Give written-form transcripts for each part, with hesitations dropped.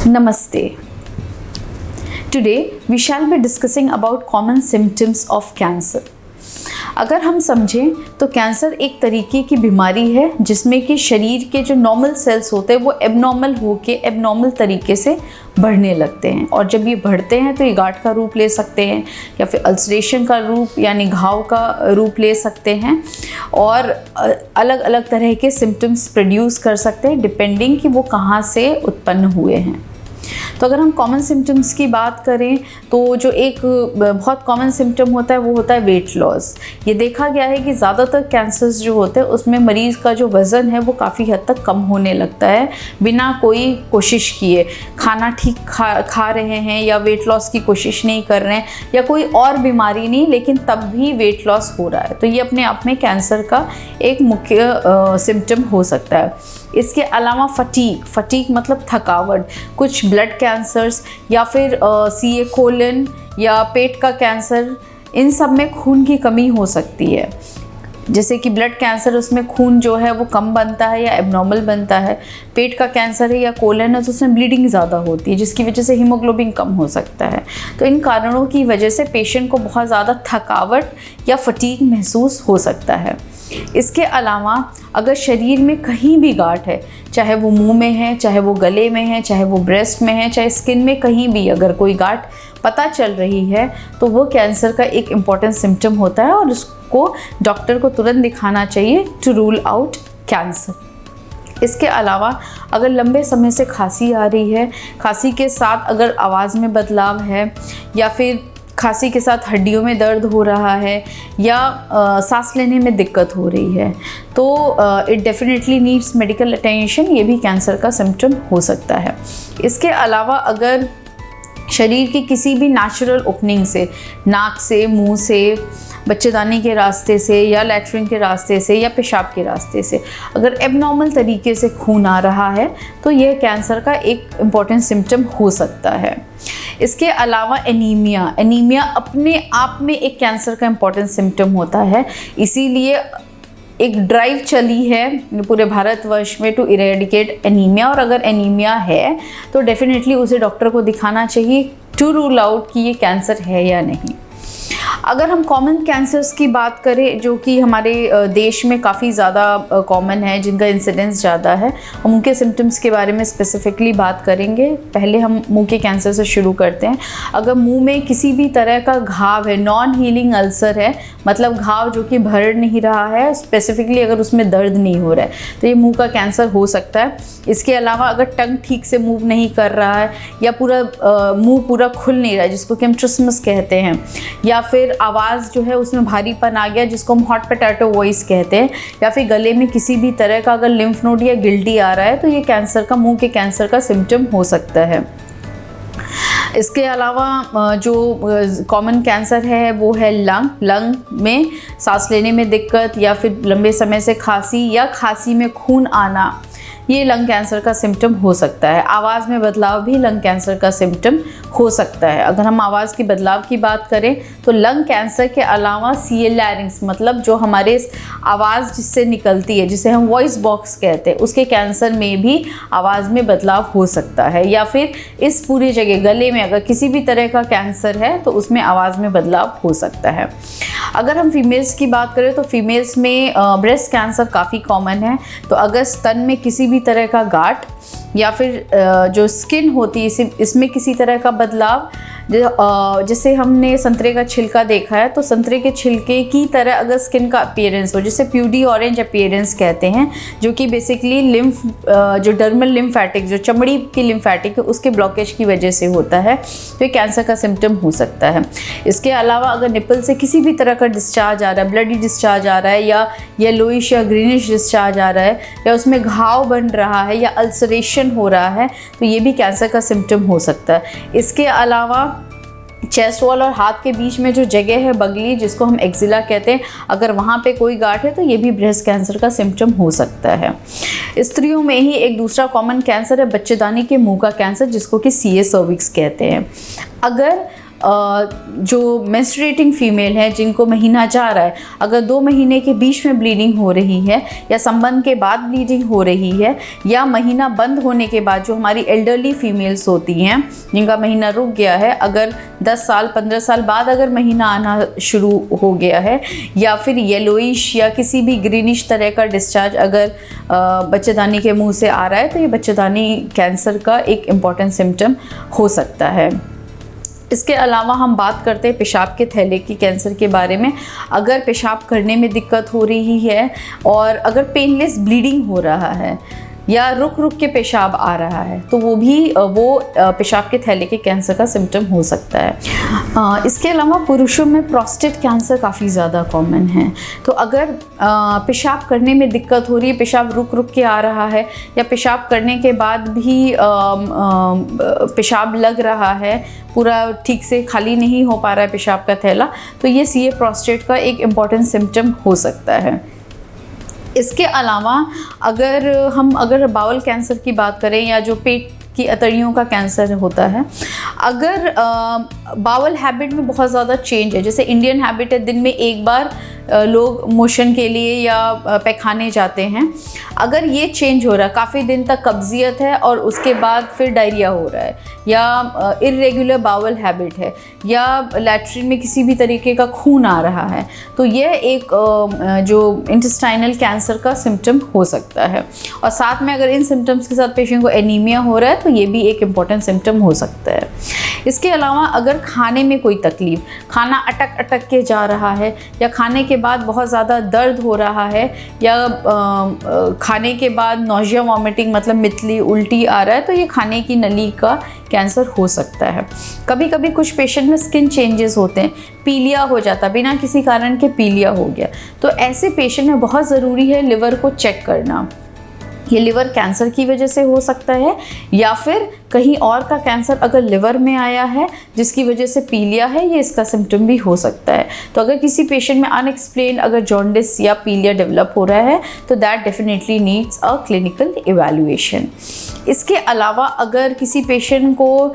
Namaste. Today we shall be discussing about common symptoms of cancer. अगर हम समझें तो कैंसर एक तरीके की बीमारी है जिसमें कि शरीर के जो नॉर्मल सेल्स होते हैं वो एबनॉर्मल होके एबनॉर्मल तरीके से बढ़ने लगते हैं, और जब ये बढ़ते हैं तो ये गांठ का रूप ले सकते हैं या फिर अल्सरेशन का रूप यानी घाव का रूप ले सकते हैं, और अलग अलग तरह के सिम्टम्स प्रोड्यूस कर सकते हैं डिपेंडिंग कि वो कहाँ से उत्पन्न हुए हैं। तो अगर हम कॉमन सिम्टम्स की बात करें तो जो एक बहुत कॉमन सिम्टम होता है वो होता है वेट लॉस। ये देखा गया है कि ज़्यादातर कैंसर्स जो होते हैं उसमें मरीज़ का जो वज़न है वो काफ़ी हद तक कम होने लगता है बिना कोई कोशिश किए। खाना ठीक खा रहे हैं या वेट लॉस की कोशिश नहीं कर रहे हैं या कोई और बीमारी नहीं, लेकिन तब भी वेट लॉस हो रहा है, तो ये अपने आप में कैंसर का एक मुख्य सिम्टम हो सकता है। इसके अलावा फटीग मतलब थकावट, कुछ ब्लड कैंसर्स या फिर सीए कोलन या पेट का कैंसर, इन सब में खून की कमी हो सकती है। जैसे कि ब्लड कैंसर, उसमें खून जो है वो कम बनता है या एबनॉर्मल बनता है। पेट का कैंसर है या कोलन है तो उसमें ब्लीडिंग ज़्यादा होती है जिसकी वजह से हीमोग्लोबिन कम हो सकता है। तो इन कारणों की वजह से पेशेंट को बहुत ज़्यादा थकावट या फटीग महसूस हो सकता है। इसके अलावा अगर शरीर में कहीं भी गांठ है, चाहे वो मुंह में है, चाहे वो गले में है, चाहे वो ब्रेस्ट में है, चाहे स्किन में कहीं भी अगर कोई गांठ पता चल रही है तो वो कैंसर का एक इम्पॉर्टेंट सिम्टम होता है और उसको डॉक्टर को तुरंत दिखाना चाहिए टू रूल आउट कैंसर। इसके अलावा अगर लंबे समय से खांसी आ रही है, खांसी के साथ अगर आवाज़ में बदलाव है या फिर खांसी के साथ हड्डियों में दर्द हो रहा है या सांस लेने में दिक्कत हो रही है तो it definitely needs medical attention, ये भी कैंसर का सिम्टम हो सकता है। इसके अलावा अगर शरीर की किसी भी नेचुरल ओपनिंग से, नाक से, मुंह से, बच्चेदानी के रास्ते से या लैट्रिन के रास्ते से या पेशाब के रास्ते से अगर एबनॉर्मल तरीके से खून आ रहा है तो यह कैंसर का एक इम्पॉर्टेंट सिम्टम हो सकता है। इसके अलावा एनीमिया अपने आप में एक कैंसर का इम्पॉर्टेंट सिम्टम होता है, इसीलिए एक ड्राइव चली है पूरे भारतवर्ष में टू इरेडिकेट एनीमिया, और अगर एनीमिया है तो डेफिनेटली उसे डॉक्टर को दिखाना चाहिए टू रूल आउट कि ये कैंसर है या नहीं। अगर हम कॉमन कैंसर्स की बात करें जो कि हमारे देश में काफ़ी ज़्यादा कॉमन है, जिनका इंसिडेंस ज़्यादा है, हम उनके सिम्टम्स के बारे में स्पेसिफिकली बात करेंगे। पहले हम मुंह के कैंसर से शुरू करते हैं। अगर मुंह में किसी भी तरह का घाव है, नॉन हीलिंग अल्सर है, मतलब घाव जो कि भर नहीं रहा है, स्पेसिफिकली अगर उसमें दर्द नहीं हो रहा है तो ये मुंह का कैंसर हो सकता है। इसके अलावा अगर टंग ठीक से मूव नहीं कर रहा है या मुंह पूरा खुल नहीं रहा है जिसको कि हम ट्रिस्मस कहते हैं, या फिर आवाज़ जो है उसमें भारीपन आ गया जिसको हम हॉट पोटैटो वॉइस कहते हैं, या फिर गले में किसी भी तरह का अगर लिम्फ नोड या गिल्टी आ रहा है तो ये कैंसर का, मुंह के कैंसर का सिम्टम हो सकता है। इसके अलावा जो कॉमन कैंसर है वो है लंग में सांस लेने में दिक्कत या फिर लंबे समय से खांसी या खांसी में खून आना, ये लंग कैंसर का सिम्टम हो सकता है। आवाज़ में बदलाव भी लंग कैंसर का सिम्टम हो सकता है। अगर हम आवाज़ की बदलाव की बात करें तो लंग कैंसर के अलावा सीए लैरिंग्स मतलब जो हमारे आवाज़ जिससे निकलती है, जिसे हम वॉइस बॉक्स कहते हैं, उसके कैंसर में भी आवाज़ में बदलाव हो सकता है। या फिर इस पूरी जगह गले में अगर किसी भी तरह का कैंसर है तो उसमें आवाज़ में बदलाव हो सकता है। अगर हम फीमेल्स की बात करें तो फीमेल्स में ब्रेस्ट कैंसर काफ़ी कॉमन है। तो अगर स्तन में किसी भी तरह का गांठ या फिर जो स्किन होती है इसमें किसी तरह का बदलाव, जैसे हमने संतरे का छिलका देखा है तो संतरे के छिलके की तरह अगर स्किन का अपीयरेंस हो, जिसे प्यूडी ऑरेंज अपीयरेंस कहते हैं, जो कि बेसिकली लिम्फ जो डर्मल लिम्फैटिक, जो चमड़ी की लिम्फैटिक है, उसके ब्लॉकेज की वजह से होता है, तो ये कैंसर का सिम्टम हो सकता है। इसके अलावा अगर निपल से किसी भी तरह का डिस्चार्ज आ रहा है, ब्लडी डिस्चार्ज आ रहा है या येलोइश या ग्रीनिश डिस्चार्ज आ रहा है या उसमें घाव बन रहा है या अल्सरेशन हो रहा है तो ये भी कैंसर का सिम्टम हो सकता है। इसके अलावा चेस्ट वॉल और हाथ के बीच में जो जगह है बगली, जिसको हम एक्जिला कहते हैं, अगर वहाँ पे कोई गांठ है तो ये भी ब्रेस्ट कैंसर का सिम्टम हो सकता है। स्त्रियों में ही एक दूसरा कॉमन कैंसर है बच्चेदानी के मुंह का कैंसर, जिसको कि सीए सर्विक्स कहते हैं। अगर जो मेंस्ट्रुएटिंग फीमेल है जिनको महीना जा रहा है, अगर 2 महीने के बीच में ब्लीडिंग हो रही है या संबंध के बाद ब्लीडिंग हो रही है या महीना बंद होने के बाद, जो हमारी एल्डरली फीमेल्स होती हैं जिनका महीना रुक गया है, अगर 10 साल 15 साल बाद अगर महीना आना शुरू हो गया है, या फिर येलोइश या किसी भी ग्रीनिश तरह का डिस्चार्ज अगर बच्चेदानी के मुंह से आ रहा है, तो ये बच्चेदानी कैंसर का एक इम्पॉर्टेंट सिम्टम हो सकता है। इसके अलावा हम बात करते हैं पेशाब के थैले की कैंसर के बारे में। अगर पेशाब करने में दिक्कत हो रही है और अगर पेनलेस ब्लीडिंग हो रहा है या रुक रुक के पेशाब आ रहा है, तो वो पेशाब के थैले के कैंसर का सिम्टम हो सकता है। इसके अलावा पुरुषों में प्रोस्टेट कैंसर काफ़ी ज़्यादा कॉमन है। तो अगर पेशाब करने में दिक्कत हो रही है, पेशाब रुक रुक के आ रहा है या पेशाब करने के बाद भी पेशाब लग रहा है, पूरा ठीक से खाली नहीं हो पा रहा है पेशाब का थैला, तो ये सीए प्रोस्टेट का एक इम्पॉर्टेंट सिम्टम हो सकता है। इसके अलावा अगर बाउल कैंसर की बात करें या जो पेट की अतड़ियों का कैंसर होता है, अगर बाउल हैबिट में बहुत ज़्यादा चेंज है, जैसे इंडियन हैबिट है दिन में एक बार लोग मोशन के लिए या पैखाने जाते हैं, अगर ये चेंज हो रहा है, काफ़ी दिन तक कब्जियत है और उसके बाद फिर डायरिया हो रहा है, या इर्रेगुलर बाउल हैबिट है, या लैट्रिन में किसी भी तरीके का खून आ रहा है, तो यह एक जो इंटेस्टाइनल कैंसर का सिम्टम हो सकता है। और साथ में अगर इन सिम्टम्स के साथ पेशेंट को एनीमिया हो रहा है, तो ये भी एक इम्पॉर्टेंट सिम्टम हो सकता है। इसके अलावा अगर खाने में कोई तकलीफ़, खाना अटक अटक के जा रहा है या खाने के बाद बहुत ज़्यादा दर्द हो रहा है, या खाने के बाद नौजिया वॉमिटिंग मतलब मितली उल्टी आ रहा है, तो ये खाने की नली का कैंसर हो सकता है। कभी कभी कुछ पेशेंट में स्किन चेंजेस होते हैं, पीलिया हो जाता, बिना किसी कारण के पीलिया हो गया, तो ऐसे पेशेंट में बहुत ज़रूरी है लिवर को चेक करना। ये लिवर कैंसर की वजह से हो सकता है या फिर कहीं और का कैंसर अगर लिवर में आया है जिसकी वजह से पीलिया है, ये इसका सिम्टम भी हो सकता है। तो अगर किसी पेशेंट में अनएक्सप्लेन्ड अगर जॉन्डिस या पीलिया डेवलप हो रहा है, तो that definitely needs a clinical evaluation. इसके अलावा अगर किसी पेशेंट को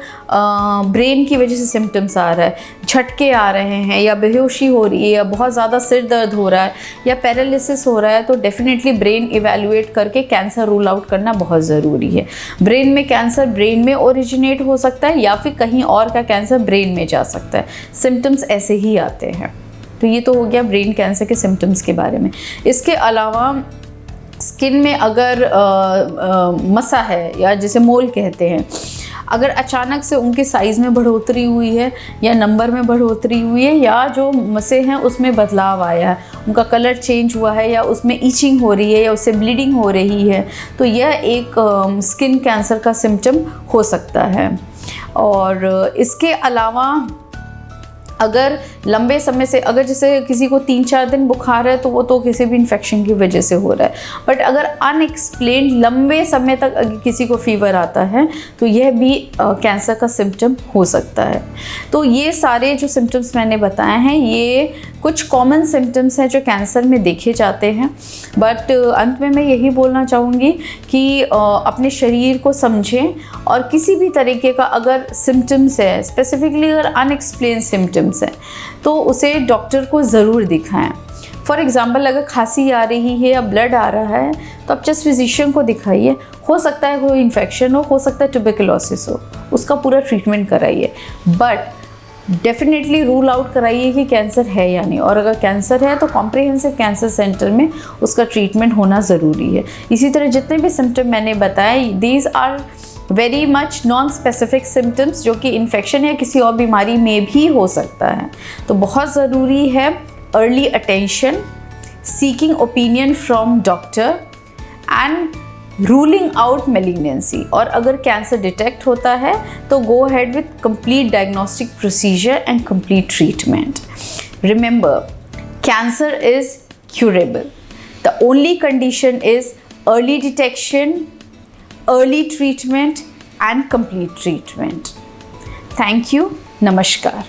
ब्रेन की वजह से सिम्टम्स आ रहा है, झटके आ रहे हैं या बेहोशी हो रही है या बहुत ज़्यादा सिर दर्द हो रहा है या पैरालिसिस हो रहा है, तो डेफिनेटली ब्रेन इवैल्यूएट करके कैंसर रूल आउट करना बहुत ज़रूरी है। ब्रेन में कैंसर ब्रेन में ओरिजिनेट हो सकता है या फिर कहीं और का कैंसर ब्रेन में जा सकता है, सिम्टम्स ऐसे ही आते हैं। तो ये तो हो गया ब्रेन कैंसर के सिम्टम्स के बारे में। इसके अलावा स्किन में अगर मसा है या जिसे मोल कहते हैं, अगर अचानक से उनके साइज़ में बढ़ोतरी हुई है या नंबर में बढ़ोतरी हुई है या जो मसे हैं उसमें बदलाव आया है, उनका कलर चेंज हुआ है या उसमें ईचिंग हो रही है या उससे ब्लीडिंग हो रही है, तो यह एक स्किन कैंसर का सिम्टम हो सकता है। और इसके अलावा अगर लंबे समय से, अगर जैसे किसी को 3-4 दिन बुखार है, तो वो तो किसी भी इन्फेक्शन की वजह से हो रहा है, बट अगर अनएक्सप्लेन्ड लंबे समय तक अगर किसी को फीवर आता है, तो यह भी कैंसर का सिम्टम हो सकता है। तो ये सारे जो सिम्टम्स मैंने बताए हैं, ये कुछ कॉमन सिम्टम्स हैं जो कैंसर में देखे जाते हैं। बट अंत में मैं यही बोलना चाहूँगी कि अपने शरीर को समझें और किसी भी तरीके का अगर सिम्टम्स है, स्पेसिफिकली अगर अनएक्सप्लेन सिम्टम्स है, तो उसे डॉक्टर को ज़रूर दिखाएं। फॉर एग्ज़ाम्पल अगर खांसी आ रही है या ब्लड आ रहा है, तो आप चेस्ट फिजिशियन को दिखाइए। हो सकता है कोई इन्फेक्शन हो सकता है ट्यूबरकुलोसिस हो, उसका पूरा ट्रीटमेंट कराइए, बट डेफिनेटली रूल आउट कराइए कि कैंसर है या नहीं, और अगर कैंसर है तो कॉम्प्रिहेंसिव कैंसर सेंटर में उसका ट्रीटमेंट होना ज़रूरी है। इसी तरह जितने भी सिम्टम मैंने बताए, these are very much non specific symptoms जो कि इन्फेक्शन या किसी और बीमारी में भी हो सकता है। तो बहुत ज़रूरी है early attention, seeking opinion from doctor and ruling out malignancy. और अगर कैंसर डिटेक्ट होता है तो go ahead with complete diagnostic procedure and complete treatment. Remember, cancer is curable. The only condition is early detection, early treatment and complete treatment. Thank you. Namaskar.